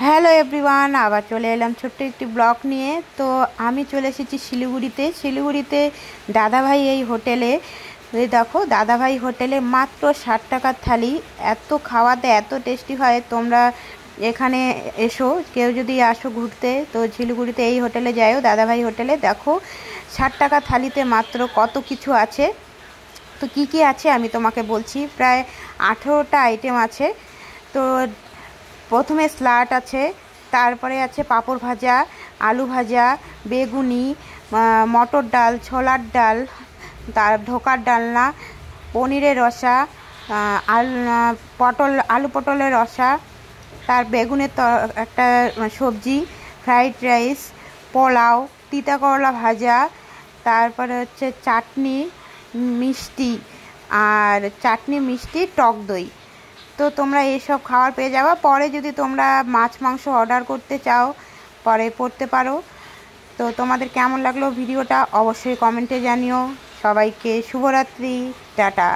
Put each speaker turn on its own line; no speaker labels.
Hello everyone, আবার চলে এলাম ছোট্ট একটি ব্লগ নিয়ে। তো আমি চলে এসেছি শিলিগুড়িতে দাদাভাই এই হোটেলে। এই দেখো, দাদাভাই হোটেলে মাত্র 60 টাকার থালি। এত খাওয়াতে এত টেস্টি হয়। তোমরা এখানে এসো, কেউ যদি আসো ঘুরতে তো শিলিগুড়িতে এই হোটেলে যাও, দাদাভাই হোটেলে। দেখো 60 টাকা থালিতে মাত্র কত কিছু আছে। তো কি কি আছে আমি তোমাকে বলছি। প্রায় 18টা আইটেম আছে। তো প্রথমে স্যালাড আছে, তারপরে আছে পাঁপড় ভাজা, আলু ভাজা, বেগুনি, মটর ডাল, ছোলার ডাল, তার ঢোকার ডালনা, পনিরের রসা, আলু পটলের রসা, তার বেগুনের একটা সবজি, ফ্রাইড রাইস, পোলাও, তিতা করলা ভাজা, তারপরে হচ্ছে চাটনি, মিষ্টি, আর চাটনি, মিষ্টি, টক দই। তো তোমরা এইসব খাবার পেয়ে যাবে। পরে যদি তোমরা মাছ মাংস অর্ডার করতে চাও পরে করতে পারো। তো তোমাদের কেমন লাগলো ভিডিওটা অবশ্যই কমেন্টে জানিও। সবাইকে শুভরাত্রি, টাটা।